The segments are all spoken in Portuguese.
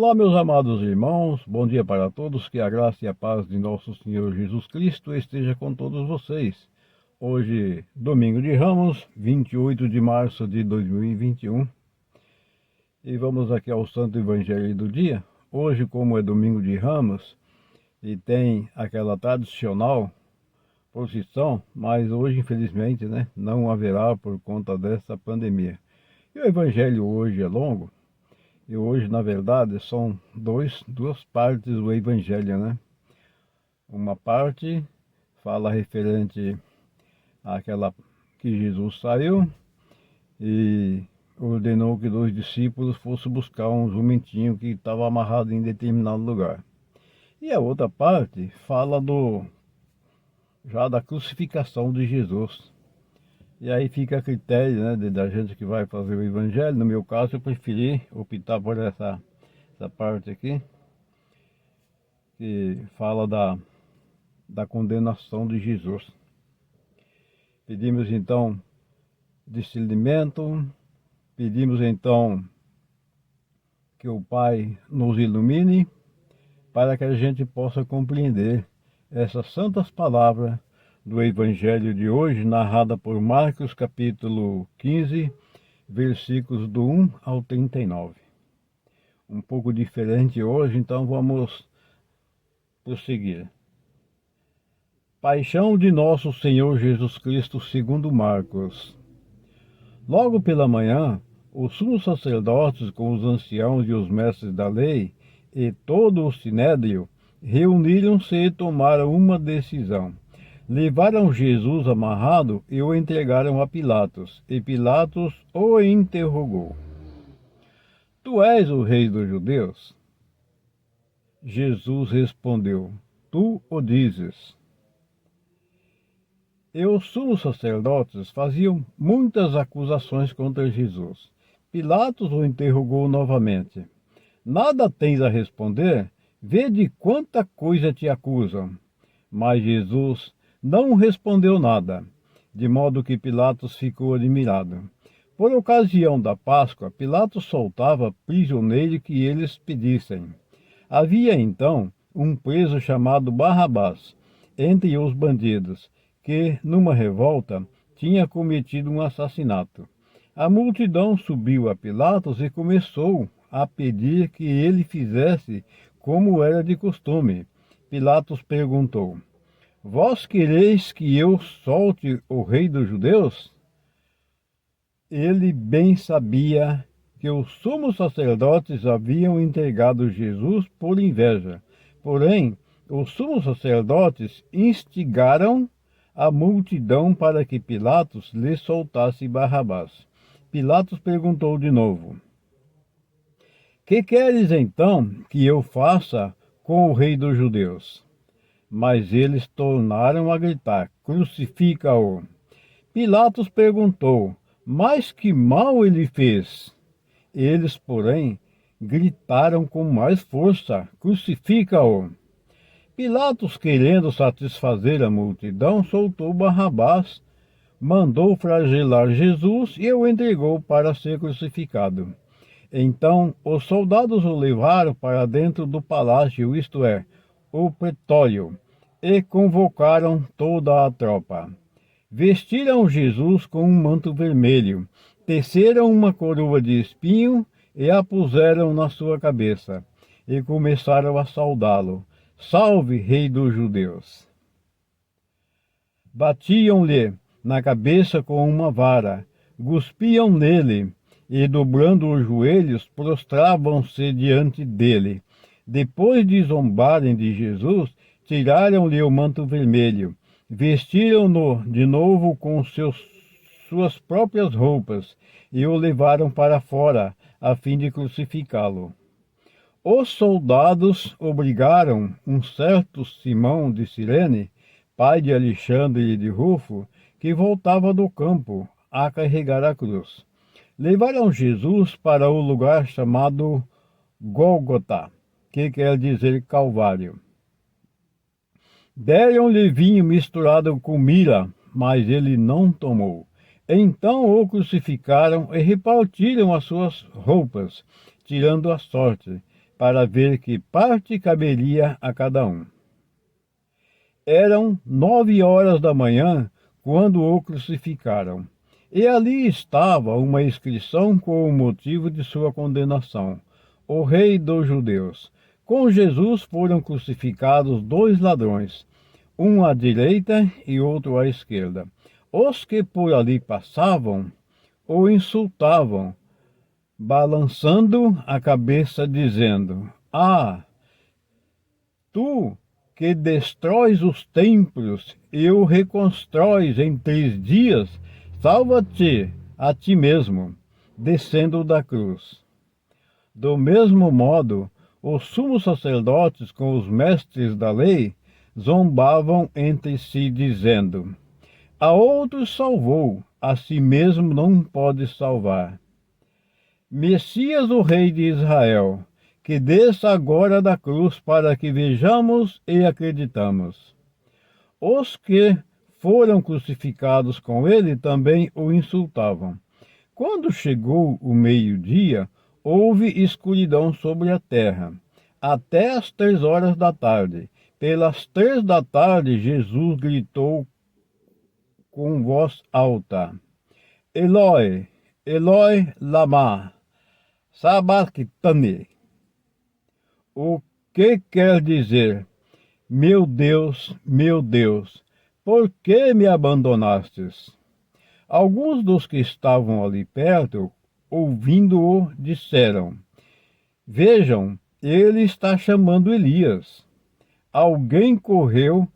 Olá, meus amados irmãos, bom dia para todos, que a graça e a paz de nosso Senhor Jesus Cristo esteja com todos vocês. Hoje, domingo de Ramos, 28 de março de 2021, e vamos aqui ao Santo Evangelho do dia. Hoje, como é domingo de Ramos, e tem aquela tradicional procissão, mas hoje, infelizmente, não haverá por conta dessa pandemia. E o Evangelho hoje é longo. E hoje, na verdade, são duas partes do Evangelho, Uma parte fala referente àquela que Jesus saiu e ordenou que 2 discípulos fossem buscar um jumentinho que estava amarrado em determinado lugar. E a outra parte fala já da crucificação de Jesus. E aí fica a critério, da gente que vai fazer o Evangelho. No meu caso, eu preferi optar por essa parte aqui, que fala da condenação de Jesus. Pedimos então discernimento, pedimos então que o Pai nos ilumine, para que a gente possa compreender essas santas palavras do Evangelho de hoje, narrada por Marcos, capítulo 15, versículos do 1 ao 39. Um pouco diferente hoje, então vamos prosseguir. Paixão de nosso Senhor Jesus Cristo segundo Marcos. Logo pela manhã, os sumos sacerdotes com os anciãos e os mestres da lei e todo o sinédrio reuniram-se e tomaram uma decisão. Levaram Jesus amarrado e o entregaram a Pilatos, e Pilatos o interrogou: Tu és o rei dos judeus? Jesus respondeu: Tu o dizes. E os sumos sacerdotes faziam muitas acusações contra Jesus. Pilatos o interrogou novamente: Nada tens a responder? Vê de quanta coisa te acusam. Mas Jesus não respondeu nada, de modo que Pilatos ficou admirado. Por ocasião da Páscoa, Pilatos soltava prisioneiro que eles pedissem. Havia então um preso chamado Barrabás entre os bandidos, que, numa revolta, tinha cometido um assassinato. A multidão subiu a Pilatos e começou a pedir que ele fizesse como era de costume. Pilatos perguntou: Vós quereis que eu solte o rei dos judeus? Ele bem sabia que os sumos sacerdotes haviam entregado Jesus por inveja. Porém, os sumos sacerdotes instigaram a multidão para que Pilatos lhe soltasse Barrabás. Pilatos perguntou de novo: Que queres então que eu faça com o rei dos judeus? Mas eles tornaram a gritar: Crucifica-o! Pilatos perguntou: Mas que mal ele fez? Eles, porém, gritaram com mais força: Crucifica-o! Pilatos, querendo satisfazer a multidão, soltou Barrabás, mandou flagelar Jesus e o entregou para ser crucificado. Então os soldados o levaram para dentro do palácio, isto é, o pretório, e convocaram toda a tropa. Vestiram Jesus com um manto vermelho, teceram uma coroa de espinho e a puseram na sua cabeça, e começaram a saudá-lo: Salve, Rei dos Judeus! Batiam-lhe na cabeça com uma vara, cuspiam nele, e, dobrando os joelhos, prostravam-se diante dele. Depois de zombarem de Jesus, tiraram-lhe o manto vermelho, vestiram-no de novo com suas próprias roupas, e o levaram para fora, a fim de crucificá-lo. Os soldados obrigaram um certo Simão de Cirene, pai de Alexandre e de Rufo, que voltava do campo, a carregar a cruz. Levaram Jesus para o lugar chamado Gólgota, que quer dizer Calvário. Deram-lhe vinho misturado com mirra, mas ele não tomou. Então o crucificaram e repartiram as suas roupas, tirando a sorte. para ver que parte caberia a cada um. Eram 9 horas da manhã quando o crucificaram, e ali estava uma inscrição com o motivo de sua condenação: o Rei dos Judeus. Com Jesus foram crucificados 2 ladrões, um à direita e outro à esquerda. Os que por ali passavam o insultavam, balançando a cabeça, dizendo: Ah, tu que destróis os templos e o reconstróis em 3 dias, salva-te a ti mesmo, descendo da cruz. Do mesmo modo, os sumos sacerdotes com os mestres da lei zombavam entre si, dizendo: A outros salvou, a si mesmo não pode salvar. Messias, o Rei de Israel, que desça agora da cruz para que vejamos e acreditamos. Os que foram crucificados com ele também o insultavam. Quando chegou o meio-dia, houve escuridão sobre a terra, até as 3 horas da tarde. Pelas 3 da tarde, Jesus gritou com voz alta: Eloi, Eloi, lama sabachthani. O que quer dizer: meu Deus, por que me abandonastes? Alguns dos que estavam ali perto, ouvindo-o, disseram: Vejam, ele está chamando Elias. Alguém correu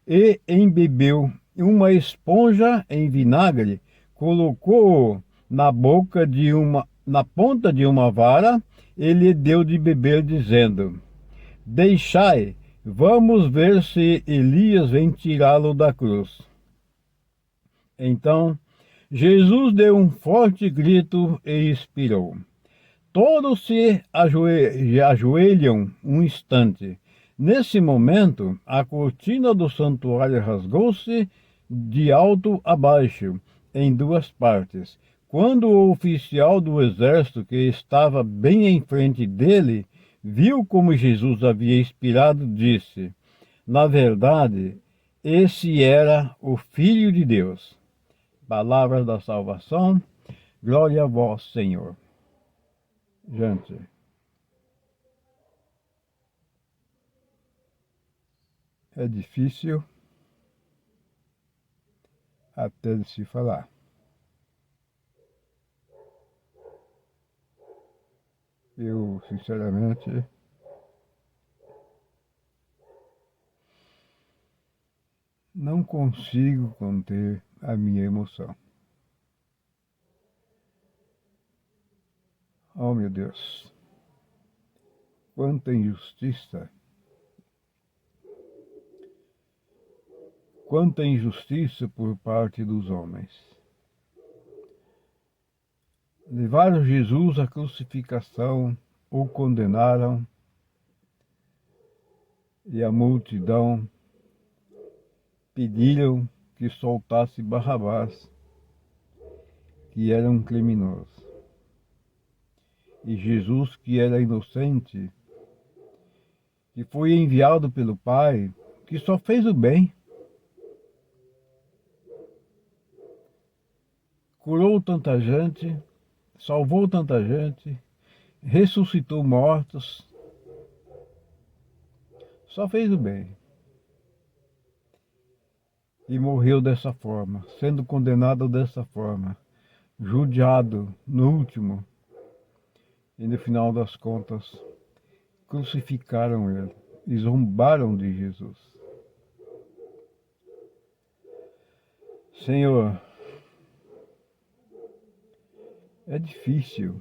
e embebeu uma esponja em vinagre, colocou-o na ponta de uma vara e lhe deu de beber, dizendo: Deixai, vamos ver se Elias vem tirá-lo da cruz. Então Jesus deu um forte grito e expirou. Todos se ajoelham um instante. Nesse momento, a cortina do santuário rasgou-se de alto a baixo, em 2 partes. Quando o oficial do exército, que estava bem em frente dele, viu como Jesus havia expirado, disse: Na verdade, esse era o Filho de Deus. Palavras da salvação, glória a vós, Senhor. Gente, é difícil até de se falar. Eu, sinceramente, não consigo conter a minha emoção. Oh, meu Deus, quanta injustiça! Quanta injustiça por parte dos homens. Levaram Jesus à crucificação, o condenaram, e a multidão pediram que soltasse Barrabás, que era um criminoso. E Jesus, que era inocente, que foi enviado pelo Pai, que só fez o bem, curou tanta gente, salvou tanta gente, ressuscitou mortos, só fez o bem. E morreu dessa forma, sendo condenado dessa forma, judiado no último. E no final das contas, crucificaram ele e zombaram de Jesus. Senhor, é difícil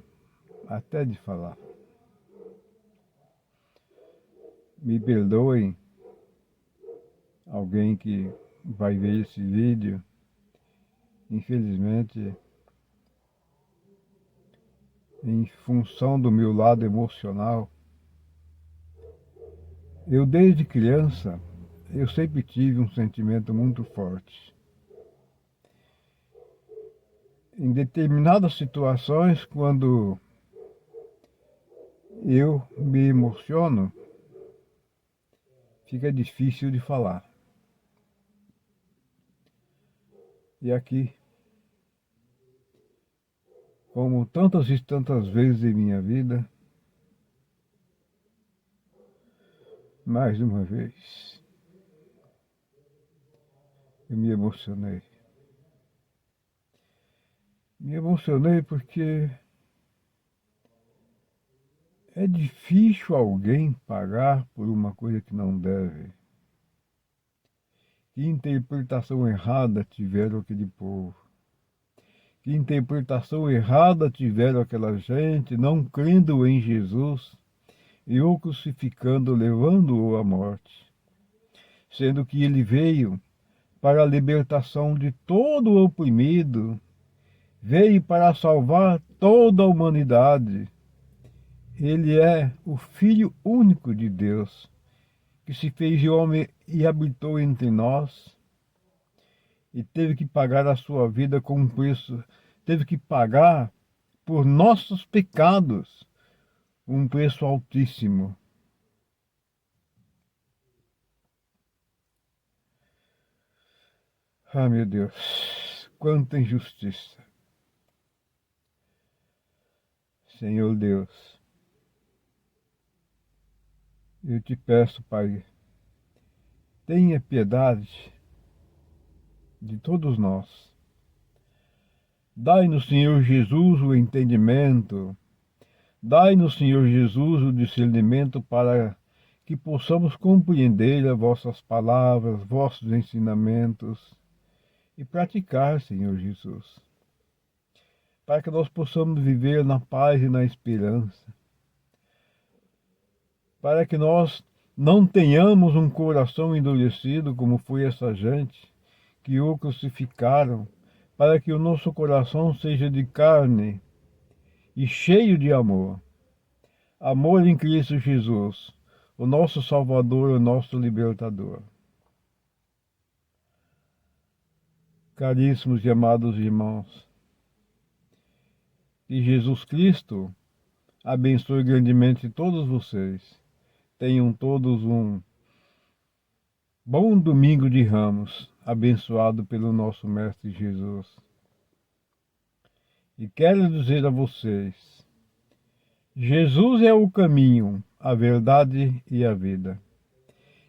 até de falar. Me perdoem alguém que vai ver esse vídeo. Infelizmente, em função do meu lado emocional, eu desde criança, eu sempre tive um sentimento muito forte. Em determinadas situações, quando eu me emociono, fica difícil de falar. E aqui, como tantas e tantas vezes em minha vida, mais uma vez, eu me emocionei. Me emocionei porque é difícil alguém pagar por uma coisa que não deve. Que interpretação errada tiveram aquele povo. Que interpretação errada tiveram aquela gente, não crendo em Jesus e o crucificando, levando-o à morte. Sendo que ele veio para a libertação de todo o oprimido, veio para salvar toda a humanidade. Ele é o Filho único de Deus, que se fez homem e habitou entre nós, e teve que pagar a sua vida com um preço, teve que pagar por nossos pecados um preço altíssimo. Ah, meu Deus, quanta injustiça. Senhor Deus, eu te peço, Pai, tenha piedade de todos nós. Dai-nos, Senhor Jesus, o entendimento. Dai-nos, Senhor Jesus, o discernimento para que possamos compreender as vossas palavras, vossos ensinamentos e praticar, Senhor Jesus, para que nós possamos viver na paz e na esperança, para que nós não tenhamos um coração endurecido como foi essa gente que o crucificaram, para que o nosso coração seja de carne e cheio de amor. Amor em Cristo Jesus, o nosso Salvador, o nosso Libertador. Caríssimos e amados irmãos, que Jesus Cristo abençoe grandemente todos vocês. Tenham todos um bom domingo de Ramos, abençoado pelo nosso Mestre Jesus. E quero dizer a vocês, Jesus é o caminho, a verdade e a vida.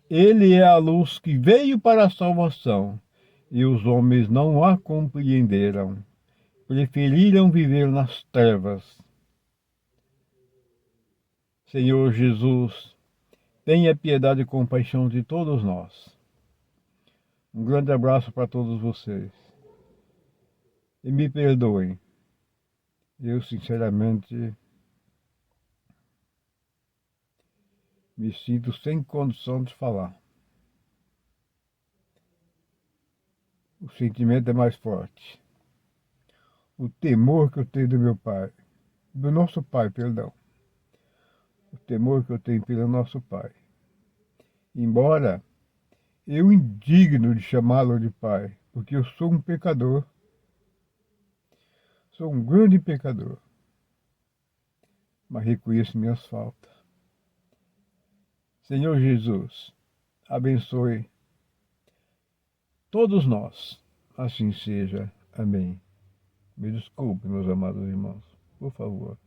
Ele é a luz que veio para a salvação, e os homens não a compreenderam. Preferiram viver nas trevas. Senhor Jesus, tenha piedade e compaixão de todos nós. Um grande abraço para todos vocês. E me perdoem. Eu, sinceramente, me sinto sem condição de falar. O sentimento é mais forte. O temor que eu tenho do meu Pai, do nosso Pai, perdão. O temor que eu tenho pelo nosso Pai. Embora eu indigno de chamá-lo de Pai, porque eu sou um pecador. Sou um grande pecador. Mas reconheço minhas faltas. Senhor Jesus, abençoe todos nós. Assim seja. Amém. Me desculpe, meus amados irmãos, por favor.